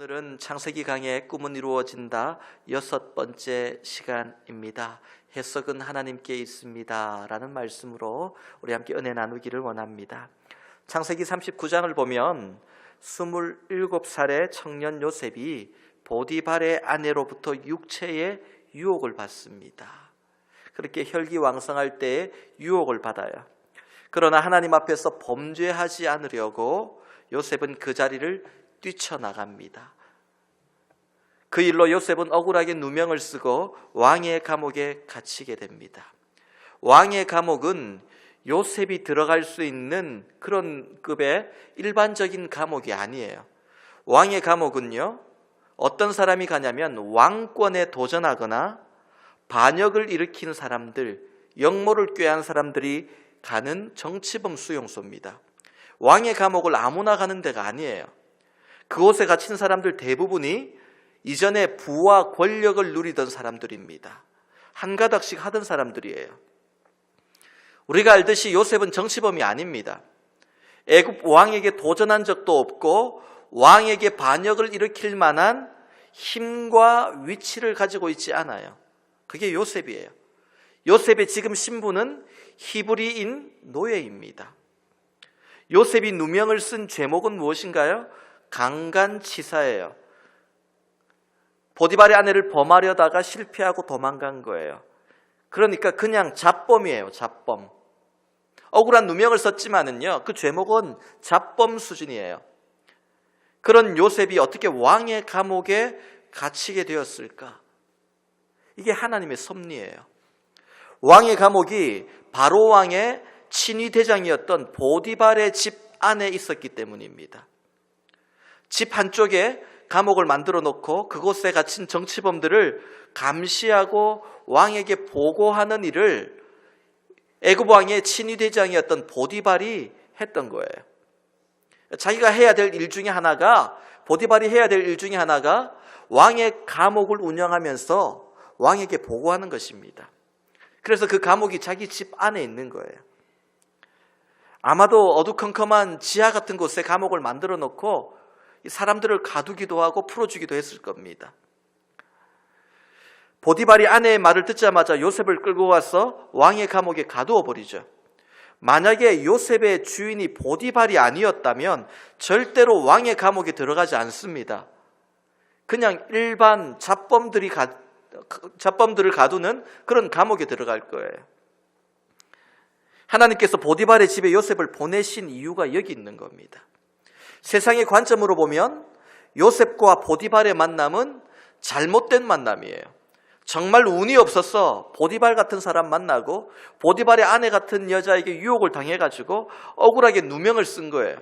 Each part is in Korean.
오늘은 창세기 강의 꿈은 이루어진다 6번째 시간입니다. 해석은 하나님께 있습니다 라는 말씀으로 우리 함께 은혜 나누기를 원합니다. 창세기 39장을 보면 27살의 청년 요셉이 보디발의 아내로부터 육체의 유혹을 받습니다. 그렇게 혈기왕성할 때에 유혹을 받아요. 그러나 하나님 앞에서 범죄하지 않으려고 요셉은 그 자리를 뛰쳐나갑니다. 그 일로 요셉은 억울하게 누명을 쓰고 왕의 감옥에 갇히게 됩니다. 왕의 감옥은 요셉이 들어갈 수 있는 그런 급의 일반적인 감옥이 아니에요. 왕의 감옥은요, 어떤 사람이 가냐면 왕권에 도전하거나 반역을 일으킨 사람들, 역모를 꾀한 사람들이 가는 정치범 수용소입니다. 왕의 감옥을 아무나 가는 데가 아니에요. 그곳에 갇힌 사람들 대부분이 이전에 부와 권력을 누리던 사람들입니다. 한 가닥씩 하던 사람들이에요. 우리가 알듯이 요셉은 정치범이 아닙니다. 애굽 왕에게 도전한 적도 없고 왕에게 반역을 일으킬 만한 힘과 위치를 가지고 있지 않아요. 그게 요셉이에요. 요셉의 지금 신분은 히브리인 노예입니다. 요셉이 누명을 쓴 죄목은 무엇인가요? 강간치사예요. 보디발의 아내를 범하려다가 실패하고 도망간 거예요. 그러니까 그냥 잡범이에요. 잡범. 억울한 누명을 썼지만은요, 그 죄목은 잡범 수준이에요. 그런 요셉이 어떻게 왕의 감옥에 갇히게 되었을까? 이게 하나님의 섭리예요. 왕의 감옥이 바로 왕의 친위 대장이었던 보디발의 집 안에 있었기 때문입니다. 집 한쪽에 감옥을 만들어 놓고 그곳에 갇힌 정치범들을 감시하고 왕에게 보고하는 일을 애굽 왕의 친위 대장이었던 보디발이 했던 거예요. 자기가 해야 될 일 중에 하나가, 보디발이 해야 될 일 중에 하나가 왕의 감옥을 운영하면서 왕에게 보고하는 것입니다. 그래서 그 감옥이 자기 집 안에 있는 거예요. 아마도 어두컴컴한 지하 같은 곳에 감옥을 만들어 놓고 사람들을 가두기도 하고 풀어주기도 했을 겁니다. 보디발이 아내의 말을 듣자마자 요셉을 끌고 와서 왕의 감옥에 가두어 버리죠. 만약에 요셉의 주인이 보디발이 아니었다면 절대로 왕의 감옥에 들어가지 않습니다. 그냥 일반 잡범들을 가두는 그런 감옥에 들어갈 거예요. 하나님께서 보디발의 집에 요셉을 보내신 이유가 여기 있는 겁니다. 세상의 관점으로 보면 요셉과 보디발의 만남은 잘못된 만남이에요. 정말 운이 없어서 보디발 같은 사람 만나고 보디발의 아내 같은 여자에게 유혹을 당해가지고 억울하게 누명을 쓴 거예요.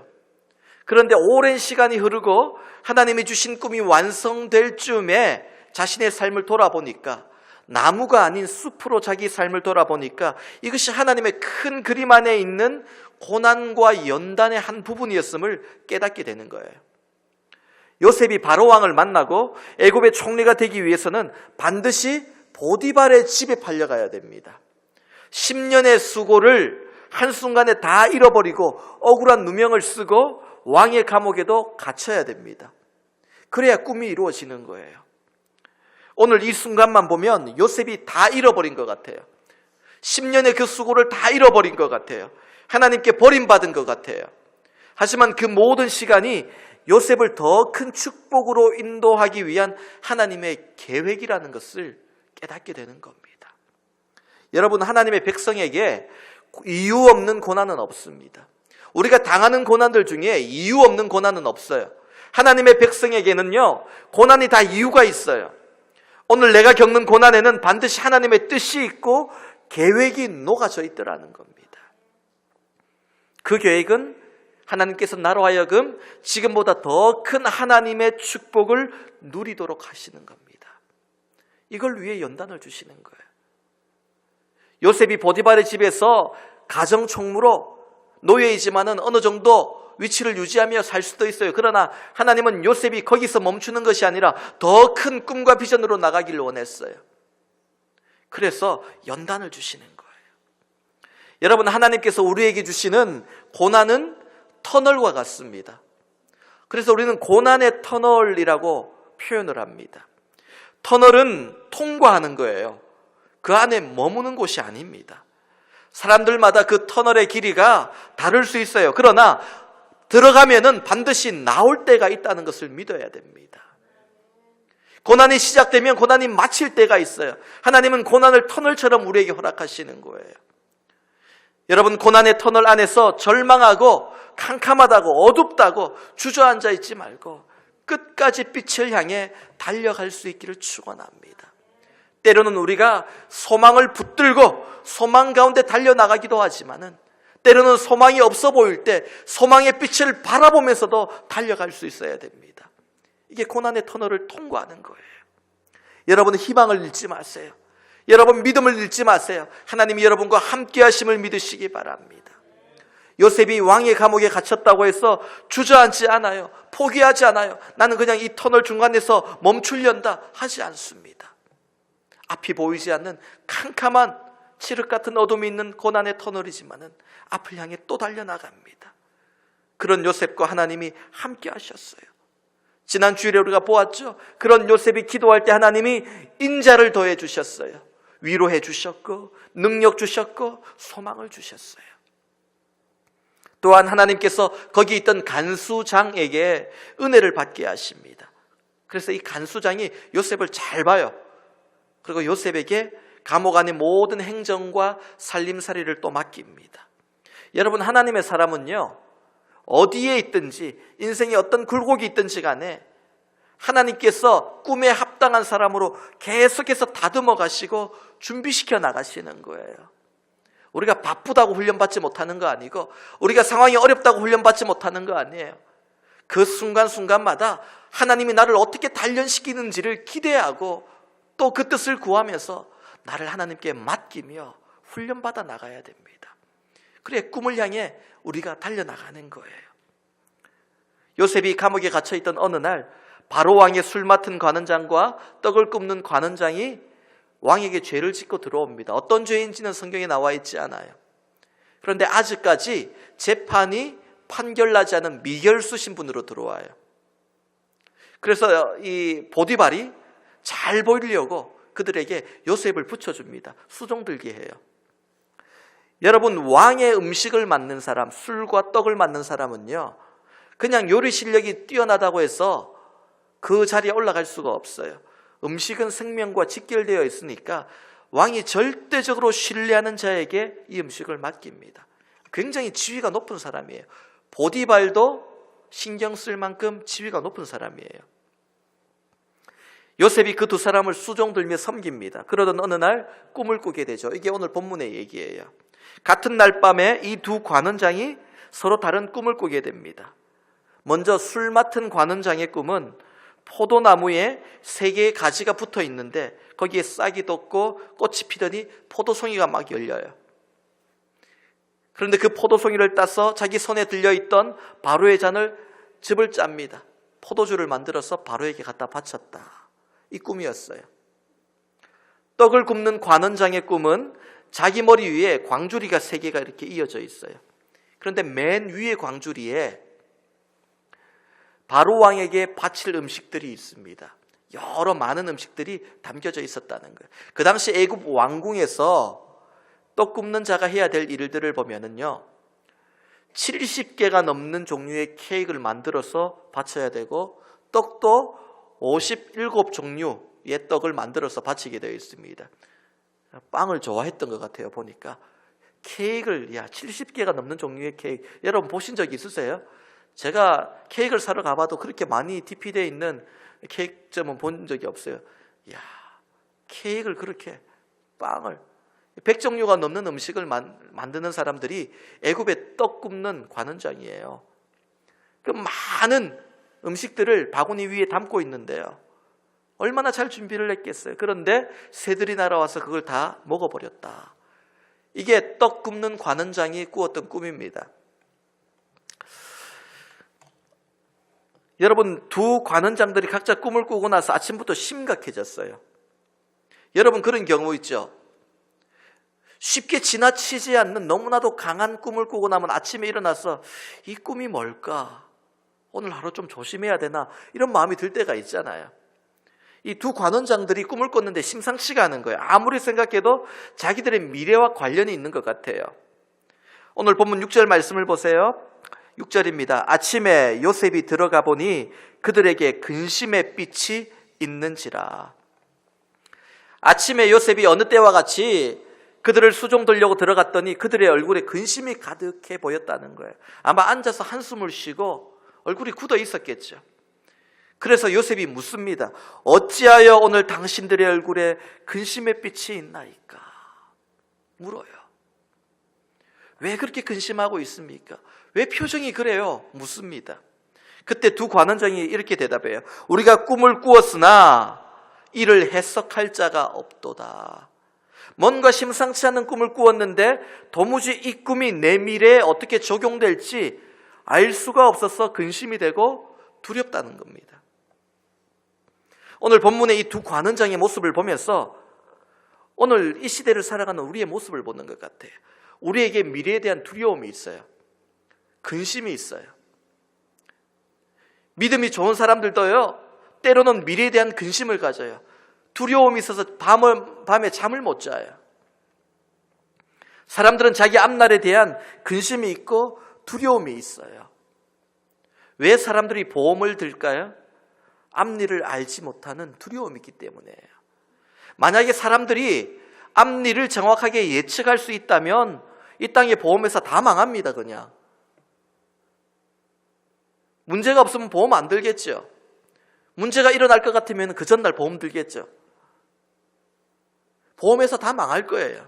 그런데 오랜 시간이 흐르고 하나님이 주신 꿈이 완성될 즈음에 자신의 삶을 돌아보니까, 나무가 아닌 숲으로 자기 삶을 돌아보니까 이것이 하나님의 큰 그림 안에 있는 고난과 연단의 한 부분이었음을 깨닫게 되는 거예요. 요셉이 바로 왕을 만나고 애굽의 총리가 되기 위해서는 반드시 보디발의 집에 팔려가야 됩니다. 10년의 수고를 한순간에 다 잃어버리고 억울한 누명을 쓰고 왕의 감옥에도 갇혀야 됩니다. 그래야 꿈이 이루어지는 거예요. 오늘 이 순간만 보면 요셉이 다 잃어버린 것 같아요. 10년의 그 수고를 다 잃어버린 것 같아요. 하나님께 버림받은 것 같아요. 하지만 그 모든 시간이 요셉을 더 큰 축복으로 인도하기 위한 하나님의 계획이라는 것을 깨닫게 되는 겁니다. 여러분, 하나님의 백성에게 이유 없는 고난은 없습니다. 우리가 당하는 고난들 중에 이유 없는 고난은 없어요. 하나님의 백성에게는요, 고난이 다 이유가 있어요. 오늘 내가 겪는 고난에는 반드시 하나님의 뜻이 있고 계획이 녹아져 있더라는 겁니다. 그 계획은 하나님께서 나로 하여금 지금보다 더 큰 하나님의 축복을 누리도록 하시는 겁니다. 이걸 위해 연단을 주시는 거예요. 요셉이 보디발의 집에서 가정총무로 노예이지만은 어느 정도 위치를 유지하며 살 수도 있어요. 그러나 하나님은 요셉이 거기서 멈추는 것이 아니라 더 큰 꿈과 비전으로 나가기를 원했어요. 그래서 연단을 주시는 거예요. 여러분, 하나님께서 우리에게 주시는 고난은 터널과 같습니다. 그래서 우리는 고난의 터널이라고 표현을 합니다. 터널은 통과하는 거예요. 그 안에 머무는 곳이 아닙니다. 사람들마다 그 터널의 길이가 다를 수 있어요. 그러나 들어가면은 반드시 나올 때가 있다는 것을 믿어야 됩니다. 고난이 시작되면 고난이 마칠 때가 있어요. 하나님은 고난을 터널처럼 우리에게 허락하시는 거예요. 여러분, 고난의 터널 안에서 절망하고 캄캄하다고 어둡다고 주저앉아 있지 말고 끝까지 빛을 향해 달려갈 수 있기를 축원합니다. 때로는 우리가 소망을 붙들고 소망 가운데 달려나가기도 하지만은 때로는 소망이 없어 보일 때 소망의 빛을 바라보면서도 달려갈 수 있어야 됩니다. 이게 고난의 터널을 통과하는 거예요. 여러분, 희망을 잃지 마세요. 여러분, 믿음을 잃지 마세요. 하나님이 여러분과 함께 하심을 믿으시기 바랍니다. 요셉이 왕의 감옥에 갇혔다고 해서 주저앉지 않아요. 포기하지 않아요. 나는 그냥 이 터널 중간에서 멈추련다 하지 않습니다. 앞이 보이지 않는 캄캄한 칠흑 같은 어둠이 있는 고난의 터널이지만은 앞을 향해 또 달려나갑니다. 그런 요셉과 하나님이 함께 하셨어요. 지난 주일에 우리가 보았죠. 그런 요셉이 기도할 때 하나님이 인자를 더해 주셨어요. 위로해 주셨고 능력 주셨고 소망을 주셨어요. 또한 하나님께서 거기 있던 간수장에게 은혜를 받게 하십니다. 그래서 이 간수장이 요셉을 잘 봐요. 그리고 요셉에게 감옥 안의 모든 행정과 살림살이를 또 맡깁니다. 여러분, 하나님의 사람은요, 어디에 있든지 인생에 어떤 굴곡이 있든지 간에 하나님께서 꿈에 합당한 사람으로 계속해서 다듬어 가시고 준비시켜 나가시는 거예요. 우리가 바쁘다고 훈련받지 못하는 거 아니고 우리가 상황이 어렵다고 훈련받지 못하는 거 아니에요. 그 순간순간마다 하나님이 나를 어떻게 단련시키는지를 기대하고 또 그 뜻을 구하면서 나를 하나님께 맡기며 훈련받아 나가야 됩니다. 그래 꿈을 향해 우리가 달려나가는 거예요. 요셉이 감옥에 갇혀있던 어느 날 바로 왕의 술 맡은 관원장과 떡을 굽는 관원장이 왕에게 죄를 짓고 들어옵니다. 어떤 죄인지는 성경에 나와 있지 않아요. 그런데 아직까지 재판이 판결나지 않은 미결수 신분으로 들어와요. 그래서 이 보디발이 잘 보이려고 그들에게 요셉을 붙여줍니다. 수종 들게 해요. 여러분, 왕의 음식을 맡는 사람, 술과 떡을 맡는 사람은요, 그냥 요리 실력이 뛰어나다고 해서 그 자리에 올라갈 수가 없어요. 음식은 생명과 직결되어 있으니까 왕이 절대적으로 신뢰하는 자에게 이 음식을 맡깁니다. 굉장히 지위가 높은 사람이에요. 보디발도 신경 쓸 만큼 지위가 높은 사람이에요. 요셉이 그 두 사람을 수종 들며 섬깁니다. 그러던 어느 날 꿈을 꾸게 되죠. 이게 오늘 본문의 얘기예요. 같은 날 밤에 이 두 관원장이 서로 다른 꿈을 꾸게 됩니다. 먼저 술 맡은 관원장의 꿈은 포도나무에 3개의 가지가 붙어 있는데 거기에 싹이 돋고 꽃이 피더니 포도송이가 막 열려요. 그런데 그 포도송이를 따서 자기 손에 들려있던 바로의 잔을 즙을 짭니다. 포도주를 만들어서 바로에게 갖다 바쳤다. 이 꿈이었어요. 떡을 굽는 관원장의 꿈은 자기 머리 위에 광주리가 3개가 이렇게 이어져 있어요. 그런데 맨 위에 광주리에 바로 왕에게 바칠 음식들이 있습니다. 여러 많은 음식들이 담겨져 있었다는 거예요. 그 당시 애굽 왕궁에서 떡 굽는 자가 해야 될 일들을 보면은요, 70개가 넘는 종류의 케이크를 만들어서 바쳐야 되고 떡도 57종류의 떡을 만들어서 바치게 되어 있습니다. 빵을 좋아했던 것 같아요. 보니까 케이크를 70개가 넘는 종류의 케이크, 여러분 보신 적 있으세요? 제가 케이크를 사러 가봐도 그렇게 많이 디피되어 있는 케이크점은 본 적이 없어요. 이야, 케이크를 그렇게 빵을 100종류가 넘는 음식을 만드는 사람들이 애굽의 떡 굽는 관원장이에요. 그 많은 음식들을 바구니 위에 담고 있는데요, 얼마나 잘 준비를 했겠어요. 그런데 새들이 날아와서 그걸 다 먹어버렸다. 이게 떡 굽는 관원장이 꾸었던 꿈입니다. 여러분, 두 관원장들이 각자 꿈을 꾸고 나서 아침부터 심각해졌어요. 여러분, 그런 경우 있죠? 쉽게 지나치지 않는 너무나도 강한 꿈을 꾸고 나면 아침에 일어나서 이 꿈이 뭘까? 오늘 하루 좀 조심해야 되나 이런 마음이 들 때가 있잖아요. 이 두 관원장들이 꿈을 꿨는데 심상치가 않은 거예요. 아무리 생각해도 자기들의 미래와 관련이 있는 것 같아요. 오늘 본문 6절 말씀을 보세요. 6절입니다. 아침에 요셉이 들어가 보니 그들에게 근심의 빛이 있는지라. 아침에 요셉이 어느 때와 같이 그들을 수종들려고 들어갔더니 그들의 얼굴에 근심이 가득해 보였다는 거예요. 아마 앉아서 한숨을 쉬고 얼굴이 굳어 있었겠죠. 그래서 요셉이 묻습니다. 어찌하여 오늘 당신들의 얼굴에 근심의 빛이 있나이까? 물어요. 왜 그렇게 근심하고 있습니까? 왜 표정이 그래요? 묻습니다. 그때 두 관원장이 이렇게 대답해요. 우리가 꿈을 꾸었으나 이를 해석할 자가 없도다. 뭔가 심상치 않은 꿈을 꾸었는데 도무지 이 꿈이 내 미래에 어떻게 적용될지 알 수가 없어서 근심이 되고 두렵다는 겁니다. 오늘 본문의 이 두 관원장의 모습을 보면서 오늘 이 시대를 살아가는 우리의 모습을 보는 것 같아요. 우리에게 미래에 대한 두려움이 있어요. 근심이 있어요. 믿음이 좋은 사람들도요, 때로는 미래에 대한 근심을 가져요. 두려움이 있어서 밤에 잠을 못 자요. 사람들은 자기 앞날에 대한 근심이 있고 두려움이 있어요. 왜 사람들이 보험을 들까요? 앞일을 알지 못하는 두려움이 있기 때문이에요. 만약에 사람들이 앞일을 정확하게 예측할 수 있다면 이 땅의 보험회사 다 망합니다. 그냥 문제가 없으면 보험 안 들겠죠. 문제가 일어날 것 같으면 그 전날 보험 들겠죠. 보험회사 다 망할 거예요.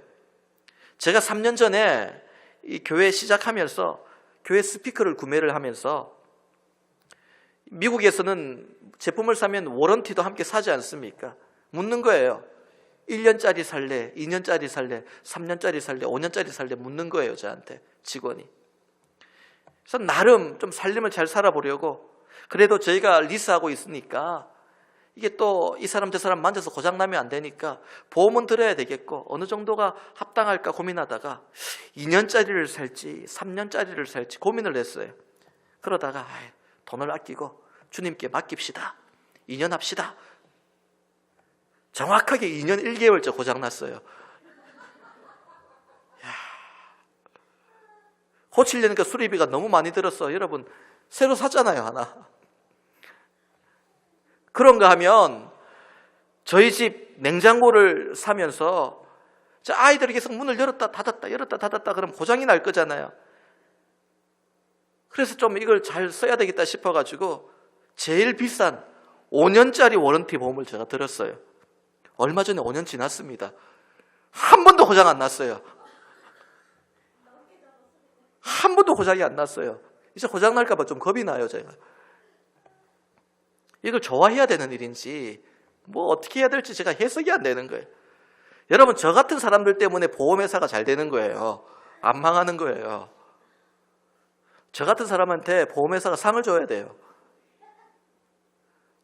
제가 3년 전에 이 교회 시작하면서 교회 스피커를 구매를 하면서 미국에서는 제품을 사면 워런티도 함께 사지 않습니까? 묻는 거예요. 1년짜리 살래, 2년짜리 살래, 3년짜리 살래, 5년짜리 살래 묻는 거예요. 저한테 직원이. 그래서 나름 좀 살림을 잘 살아보려고, 그래도 저희가 리스하고 있으니까 이게 또 이 사람 저 사람 만져서 고장나면 안 되니까 보험은 들어야 되겠고 어느 정도가 합당할까 고민하다가 2년짜리를 살지 3년짜리를 살지 고민을 했어요. 그러다가 돈을 아끼고 주님께 맡깁시다. 2년 합시다. 정확하게 2년 1개월째 고장났어요. 고치려니까 수리비가 너무 많이 들었어. 여러분 새로 샀잖아요 하나. 그런가 하면 저희 집 냉장고를 사면서 아이들이 계속 문을 열었다 닫았다 열었다 닫았다 그러면 고장이 날 거잖아요. 그래서 좀 이걸 잘 써야 되겠다 싶어가지고 제일 비싼 5년짜리 워런티 보험을 제가 들었어요. 얼마 전에 5년 지났습니다. 한 번도 고장 안 났어요. 한 번도 고장이 안 났어요. 이제 고장 날까 봐 좀 겁이 나요. 제가 이걸 좋아해야 되는 일인지 뭐 어떻게 해야 될지 제가 해석이 안 되는 거예요. 여러분 저 같은 사람들 때문에 보험회사가 잘 되는 거예요. 안 망하는 거예요. 저 같은 사람한테 보험회사가 상을 줘야 돼요.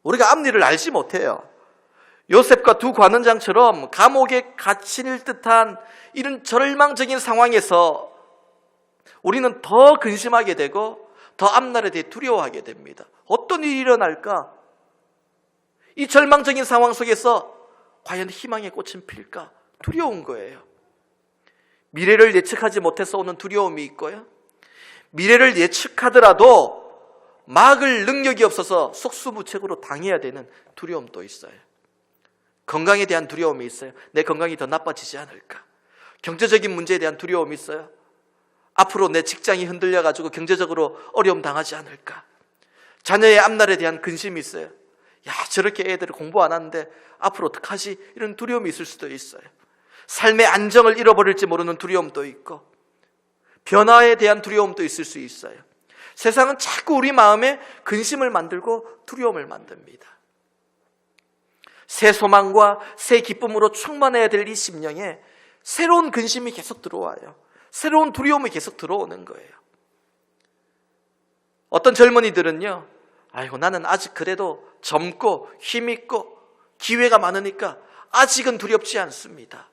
우리가 앞일을 알지 못해요. 요셉과 두 관원장처럼 감옥에 갇힐 듯한 이런 절망적인 상황에서 우리는 더 근심하게 되고 더 앞날에 대해 두려워하게 됩니다. 어떤 일이 일어날까? 이 절망적인 상황 속에서 과연 희망의 꽃은 필까? 두려운 거예요. 미래를 예측하지 못해서 오는 두려움이 있고요. 미래를 예측하더라도 막을 능력이 없어서 속수무책으로 당해야 되는 두려움도 있어요. 건강에 대한 두려움이 있어요. 내 건강이 더 나빠지지 않을까? 경제적인 문제에 대한 두려움이 있어요. 앞으로 내 직장이 흔들려가지고 경제적으로 어려움 당하지 않을까? 자녀의 앞날에 대한 근심이 있어요. 야, 저렇게 애들이 공부 안 하는데 앞으로 어떡하지? 이런 두려움이 있을 수도 있어요. 삶의 안정을 잃어버릴지 모르는 두려움도 있고 변화에 대한 두려움도 있을 수 있어요. 세상은 자꾸 우리 마음에 근심을 만들고 두려움을 만듭니다. 새 소망과 새 기쁨으로 충만해야 될 이 심령에 새로운 근심이 계속 들어와요. 새로운 두려움이 계속 들어오는 거예요. 어떤 젊은이들은요, 아이고 나는 아직 그래도 젊고 힘있고 기회가 많으니까 아직은 두렵지 않습니다.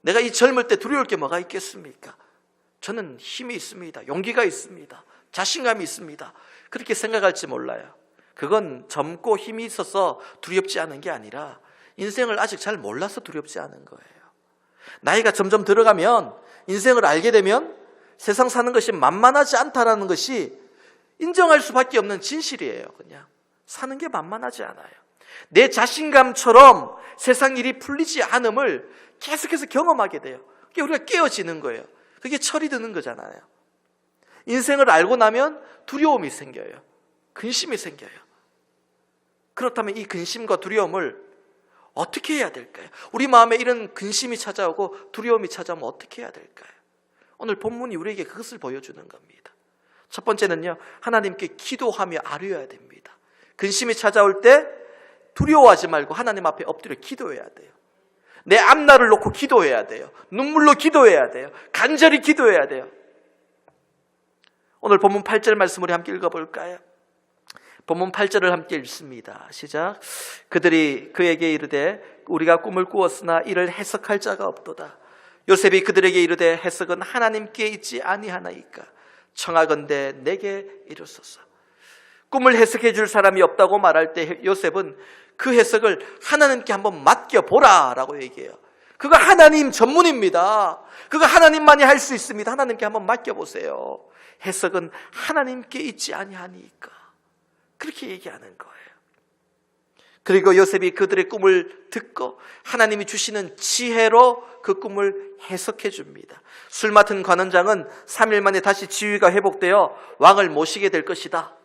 내가 이 젊을 때 두려울 게 뭐가 있겠습니까? 저는 힘이 있습니다. 용기가 있습니다. 자신감이 있습니다. 그렇게 생각할지 몰라요. 그건 젊고 힘이 있어서 두렵지 않은 게 아니라 인생을 아직 잘 몰라서 두렵지 않은 거예요. 나이가 점점 들어가면, 인생을 알게 되면 세상 사는 것이 만만하지 않다라는 것이 인정할 수밖에 없는 진실이에요. 그냥 사는 게 만만하지 않아요. 내 자신감처럼 세상 일이 풀리지 않음을 계속해서 경험하게 돼요. 그게 우리가 깨어지는 거예요. 그게 철이 드는 거잖아요. 인생을 알고 나면 두려움이 생겨요. 근심이 생겨요. 그렇다면 이 근심과 두려움을 어떻게 해야 될까요? 우리 마음에 이런 근심이 찾아오고 두려움이 찾아오면 어떻게 해야 될까요? 오늘 본문이 우리에게 그것을 보여주는 겁니다. 첫 번째는요, 하나님께 기도하며 아뢰어야 됩니다. 근심이 찾아올 때 두려워하지 말고 하나님 앞에 엎드려 기도해야 돼요. 내 앞날을 놓고 기도해야 돼요. 눈물로 기도해야 돼요. 간절히 기도해야 돼요. 오늘 본문 8절 말씀 우리 함께 읽어볼까요? 본문 8절을 함께 읽습니다. 시작. 그들이 그에게 이르되 우리가 꿈을 꾸었으나 이를 해석할 자가 없도다. 요셉이 그들에게 이르되 해석은 하나님께 있지 아니하나이까. 청하건대 내게 이르소서. 꿈을 해석해 줄 사람이 없다고 말할 때 요셉은 그 해석을 하나님께 한번 맡겨보라 라고 얘기해요. 그거 하나님 전문입니다. 그거 하나님만이 할 수 있습니다. 하나님께 한번 맡겨보세요. 해석은 하나님께 있지 아니하니까. 그렇게 얘기하는 거예요. 그리고 요셉이 그들의 꿈을 듣고 하나님이 주시는 지혜로 그 꿈을 해석해 줍니다. 술 맡은 관원장은 3일 만에 다시 지위가 회복되어 왕을 모시게 될 것이다.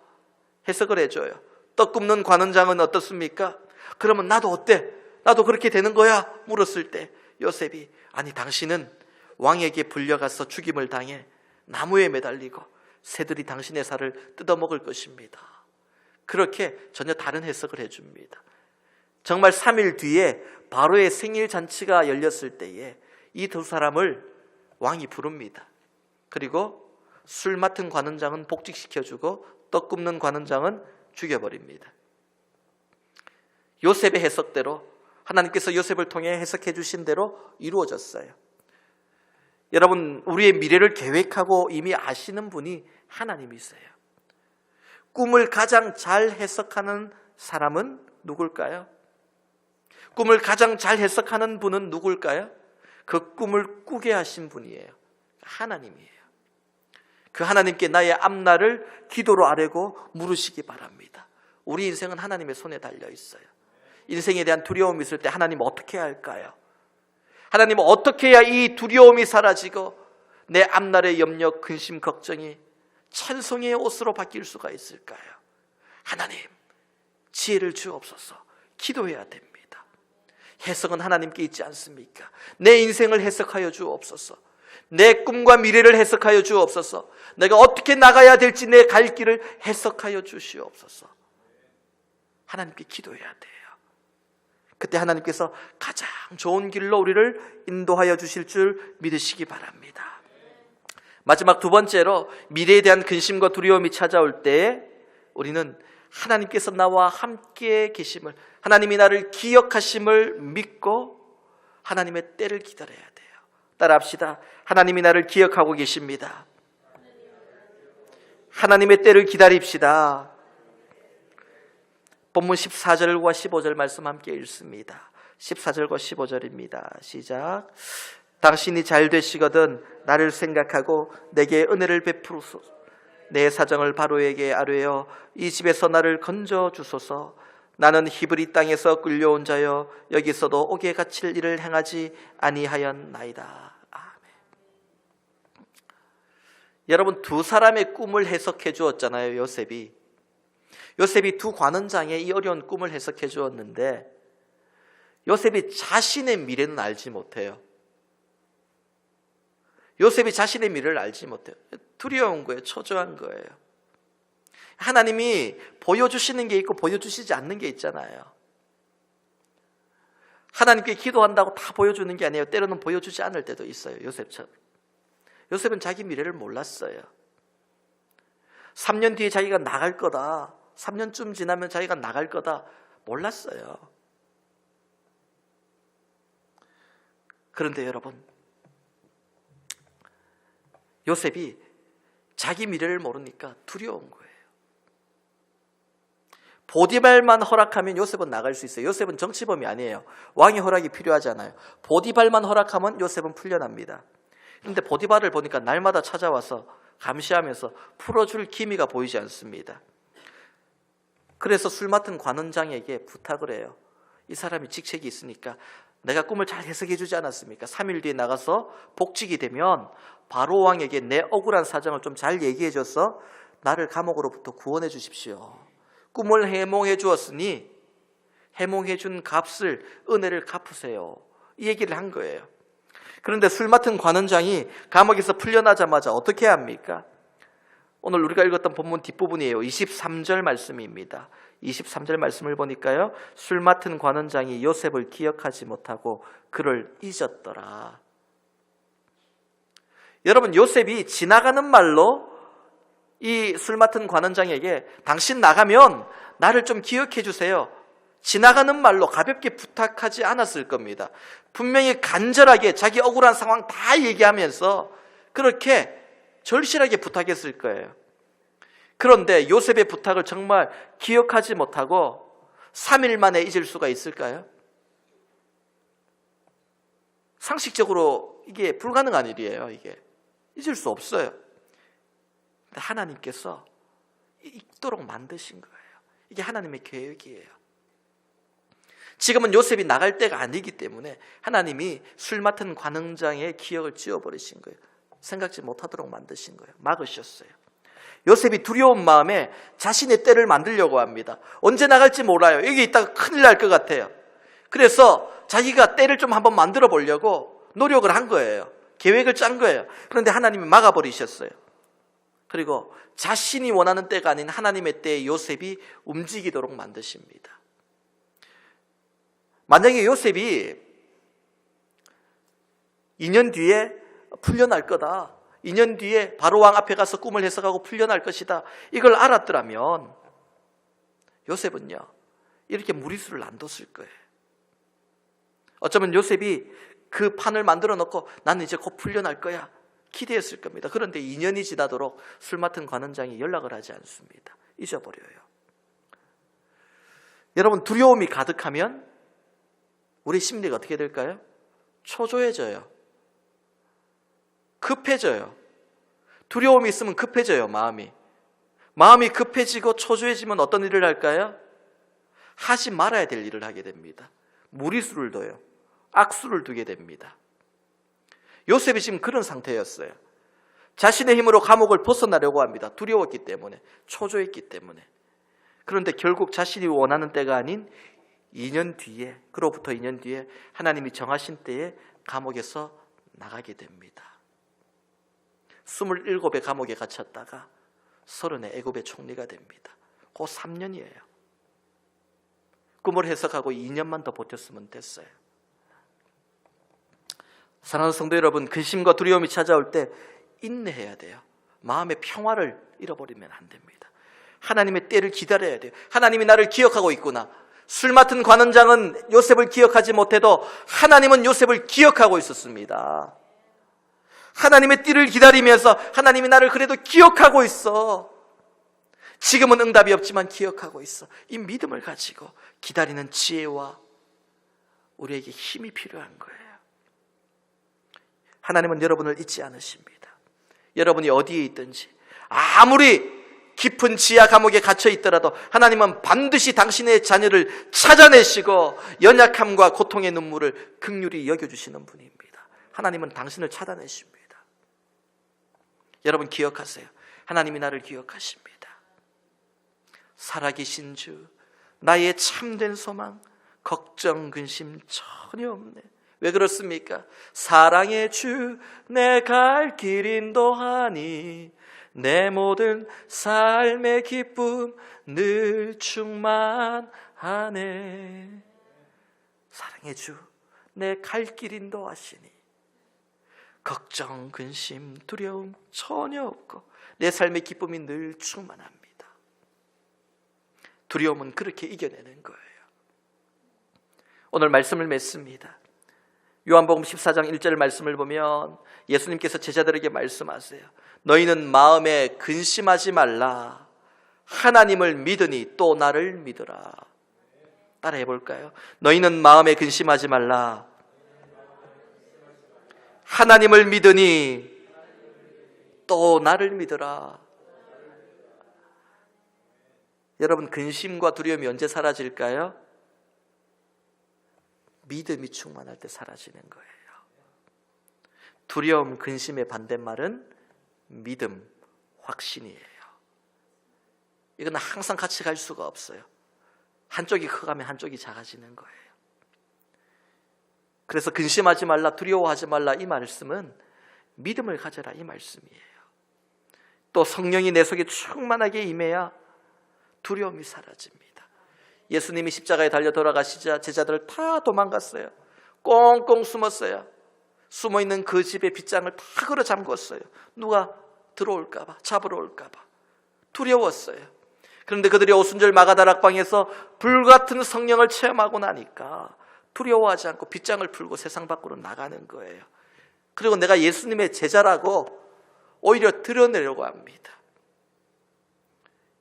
해석을 해줘요. 떡 굽는 관원장은 어떻습니까? 그러면 나도 어때? 나도 그렇게 되는 거야? 물었을 때 요셉이 아니 당신은 왕에게 불려가서 죽임을 당해 나무에 매달리고 새들이 당신의 살을 뜯어먹을 것입니다. 그렇게 전혀 다른 해석을 해줍니다. 정말 3일 뒤에 바로의 생일 잔치가 열렸을 때에 이 두 사람을 왕이 부릅니다. 그리고 술 맡은 관원장은 복직시켜주고 떡 굽는 관원장은 죽여버립니다. 요셉의 해석대로 하나님께서 요셉을 통해 해석해 주신 대로 이루어졌어요. 여러분, 우리의 미래를 계획하고 이미 아시는 분이 하나님이세요. 꿈을 가장 잘 해석하는 사람은 누굴까요? 꿈을 가장 잘 해석하는 분은 누굴까요? 그 꿈을 꾸게 하신 분이에요. 하나님이에요. 그 하나님께 나의 앞날을 기도로 아뢰고 물으시기 바랍니다. 우리 인생은 하나님의 손에 달려 있어요. 인생에 대한 두려움이 있을 때 하나님 어떻게 해야 할까요? 하나님 어떻게 해야 이 두려움이 사라지고 내 앞날의 염려, 근심, 걱정이 찬송의 옷으로 바뀔 수가 있을까요? 하나님, 지혜를 주옵소서. 기도해야 됩니다. 해석은 하나님께 있지 않습니까? 내 인생을 해석하여 주옵소서. 내 꿈과 미래를 해석하여 주옵소서. 내가 어떻게 나가야 될지 내 갈 길을 해석하여 주시옵소서. 하나님께 기도해야 돼요. 그때 하나님께서 가장 좋은 길로 우리를 인도하여 주실 줄 믿으시기 바랍니다. 마지막 두 번째로 미래에 대한 근심과 두려움이 찾아올 때 우리는 하나님께서 나와 함께 계심을, 하나님이 나를 기억하심을 믿고 하나님의 때를 기다려야 돼요. 따라합시다. 하나님이 나를 기억하고 계십니다. 하나님의 때를 기다립시다. 본문 14절과 15절 말씀 함께 읽습니다. 14절과 15절입니다. 시작. 당신이 잘 되시거든 나를 생각하고 내게 은혜를 베푸소서. 내 사정을 바로에게 아뢰어 이 집에서 나를 건져 주소서. 나는 히브리 땅에서 끌려온 자여 여기서도 옥에 갇힐 일을 행하지 아니하였나이다. 아멘. 여러분, 두 사람의 꿈을 해석해 주었잖아요. 요셉이 두 관원장의 이 어려운 꿈을 해석해 주었는데 요셉이 자신의 미래는 알지 못해요. 요셉이 자신의 미래를 알지 못해요. 두려운 거예요. 초조한 거예요. 하나님이 보여주시는 게 있고 보여주시지 않는 게 있잖아요. 하나님께 기도한다고 다 보여주는 게 아니에요. 때로는 보여주지 않을 때도 있어요. 요셉처럼. 요셉은 자기 미래를 몰랐어요. 3년 뒤에 자기가 나갈 거다. 3년쯤 지나면 자기가 나갈 거다. 몰랐어요. 그런데 여러분, 요셉이 자기 미래를 모르니까 두려운 거예요. 보디발만 허락하면 요셉은 나갈 수 있어요. 요셉은 정치범이 아니에요. 왕의 허락이 필요하잖아요. 보디발만 허락하면 요셉은 풀려납니다. 그런데 보디발을 보니까 날마다 찾아와서 감시하면서 풀어줄 기미가 보이지 않습니다. 그래서 술 맡은 관원장에게 부탁을 해요. 이 사람이 직책이 있으니까 내가 꿈을 잘 해석해 주지 않았습니까? 3일 뒤에 나가서 복직이 되면 바로 왕에게 내 억울한 사정을 좀 잘 얘기해 줘서 나를 감옥으로부터 구원해 주십시오. 꿈을 해몽해 주었으니 해몽해 준 값을, 은혜를 갚으세요. 이 얘기를 한 거예요. 그런데 술 맡은 관원장이 감옥에서 풀려나자마자 어떻게 합니까? 오늘 우리가 읽었던 본문 뒷부분이에요. 23절 말씀입니다. 23절 말씀을 보니까요, 술 맡은 관원장이 요셉을 기억하지 못하고 그를 잊었더라. 여러분, 요셉이 지나가는 말로 이 술 맡은 관원장에게 당신 나가면 나를 좀 기억해 주세요, 지나가는 말로 가볍게 부탁하지 않았을 겁니다. 분명히 간절하게 자기 억울한 상황 다 얘기하면서 그렇게 절실하게 부탁했을 거예요. 그런데 요셉의 부탁을 정말 기억하지 못하고 3일 만에 잊을 수가 있을까요? 상식적으로 이게 불가능한 일이에요. 이게 잊을 수 없어요. 근데 하나님께서 잊도록 만드신 거예요. 이게 하나님의 계획이에요. 지금은 요셉이 나갈 때가 아니기 때문에 하나님이 술 맡은 관원장의 기억을 지워버리신 거예요. 생각지 못하도록 만드신 거예요. 막으셨어요. 요셉이 두려운 마음에 자신의 떼를 만들려고 합니다. 언제 나갈지 몰라요. 여기 있다가 큰일 날 것 같아요. 그래서 자기가 떼를 좀 한번 만들어 보려고 노력을 한 거예요. 계획을 짠 거예요. 그런데 하나님이 막아버리셨어요. 그리고 자신이 원하는 때가 아닌 하나님의 때에 요셉이 움직이도록 만드십니다. 만약에 요셉이 2년 뒤에 풀려날 거다, 2년 뒤에 바로왕 앞에 가서 꿈을 해석하고 풀려날 것이다, 이걸 알았더라면 요셉은요 이렇게 무리수를 안 뒀을 거예요. 어쩌면 요셉이 그 판을 만들어 놓고 나는 이제 곧 풀려날 거야 기대했을 겁니다. 그런데 2년이 지나도록 술 맡은 관원장이 연락을 하지 않습니다. 잊어버려요. 여러분, 두려움이 가득하면 우리 심리가 어떻게 될까요? 초조해져요. 급해져요. 두려움이 있으면 급해져요. 마음이 급해지고 초조해지면 어떤 일을 할까요? 하지 말아야 될 일을 하게 됩니다. 무리수를 둬요. 악수를 두게 됩니다. 요셉이 지금 그런 상태였어요. 자신의 힘으로 감옥을 벗어나려고 합니다. 두려웠기 때문에, 초조했기 때문에. 그런데 결국 자신이 원하는 때가 아닌 2년 뒤에, 그로부터 2년 뒤에 하나님이 정하신 때에 감옥에서 나가게 됩니다. 27의 감옥에 갇혔다가 30의 애굽의 총리가 됩니다. 그 3년이에요. 꿈을 해석하고 2년만 더 버텼으면 됐어요. 사랑하는 성도 여러분, 근심과 두려움이 찾아올 때 인내해야 돼요. 마음의 평화를 잃어버리면 안 됩니다. 하나님의 때를 기다려야 돼요. 하나님이 나를 기억하고 있구나. 술 맡은 관원장은 요셉을 기억하지 못해도 하나님은 요셉을 기억하고 있었습니다. 하나님의 때를 기다리면서 하나님이 나를 그래도 기억하고 있어. 지금은 응답이 없지만 기억하고 있어. 이 믿음을 가지고 기다리는 지혜와 우리에게 힘이 필요한 거예요. 하나님은 여러분을 잊지 않으십니다. 여러분이 어디에 있든지, 아무리 깊은 지하 감옥에 갇혀 있더라도 하나님은 반드시 당신의 자녀를 찾아내시고 연약함과 고통의 눈물을 긍휼히 여겨주시는 분입니다. 하나님은 당신을 찾아내십니다. 여러분 기억하세요. 하나님이 나를 기억하십니다. 살아계신 주, 나의 참된 소망, 걱정, 근심 전혀 없네. 왜 그렇습니까? 사랑의 주, 내 갈 길 인도하니 내 모든 삶의 기쁨 늘 충만하네. 사랑의 주, 내 갈 길 인도하시니 걱정, 근심, 두려움 전혀 없고 내 삶의 기쁨이 늘 충만합니다. 두려움은 그렇게 이겨내는 거예요. 오늘 말씀을 맺습니다. 요한복음 14장 1절 말씀을 보면 예수님께서 제자들에게 말씀하세요. 너희는 마음에 근심하지 말라. 하나님을 믿으니 또 나를 믿으라. 따라해 볼까요? 너희는 마음에 근심하지 말라. 하나님을 믿으니 또 나를 믿으라. 여러분, 근심과 두려움이 언제 사라질까요? 믿음이 충만할 때 사라지는 거예요. 두려움, 근심의 반대말은 믿음, 확신이에요. 이건 항상 같이 갈 수가 없어요. 한쪽이 커가면 한쪽이 작아지는 거예요. 그래서 근심하지 말라, 두려워하지 말라, 이 말씀은 믿음을 가져라, 이 말씀이에요. 또 성령이 내 속에 충만하게 임해야 두려움이 사라집니다. 예수님이 십자가에 달려 돌아가시자 제자들 다 도망갔어요. 꽁꽁 숨었어요. 숨어있는 그 집의 빗장을 다 걸어 잠궜어요. 누가 들어올까 봐, 잡으러 올까 봐 두려웠어요. 그런데 그들이 오순절 마가다락방에서 불같은 성령을 체험하고 나니까 두려워하지 않고 빗장을 풀고 세상 밖으로 나가는 거예요. 그리고 내가 예수님의 제자라고 오히려 드러내려고 합니다.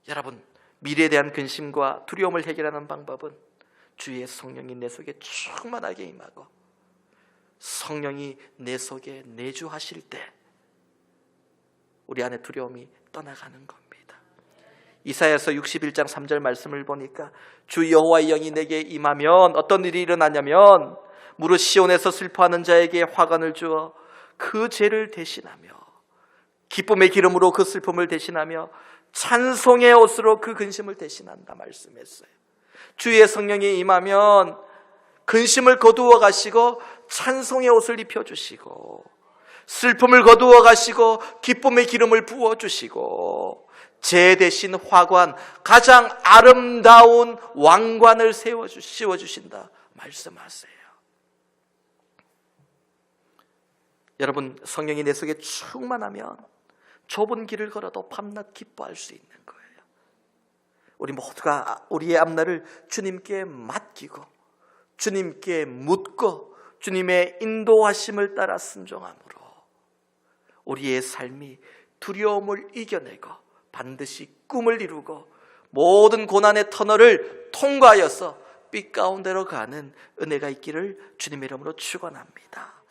여러분, 미래에 대한 근심과 두려움을 해결하는 방법은 주의 성령이 내 속에 충만하게 임하고 성령이 내 속에 내주하실 때 우리 안에 두려움이 떠나가는 겁니다. 이사야서 61장 3절 말씀을 보니까 주 여호와의 영이 내게 임하면 어떤 일이 일어나냐면 무릇 시온에서 슬퍼하는 자에게 화관을 주어 그 죄를 대신하며 기쁨의 기름으로 그 슬픔을 대신하며 찬송의 옷으로 그 근심을 대신한다 말씀했어요. 주의 성령이 임하면 근심을 거두어 가시고 찬송의 옷을 입혀주시고 슬픔을 거두어 가시고 기쁨의 기름을 부어주시고 죄 대신 화관, 가장 아름다운 왕관을 씌워주신다 말씀하세요. 여러분, 성령이 내 속에 충만하면 좁은 길을 걸어도 밤낮 기뻐할 수 있는 거예요. 우리 모두가 우리의 앞날을 주님께 맡기고 주님께 묻고 주님의 인도하심을 따라 순종함으로 우리의 삶이 두려움을 이겨내고 반드시 꿈을 이루고 모든 고난의 터널을 통과하여서 빛 가운데로 가는 은혜가 있기를 주님의 이름으로 축원합니다.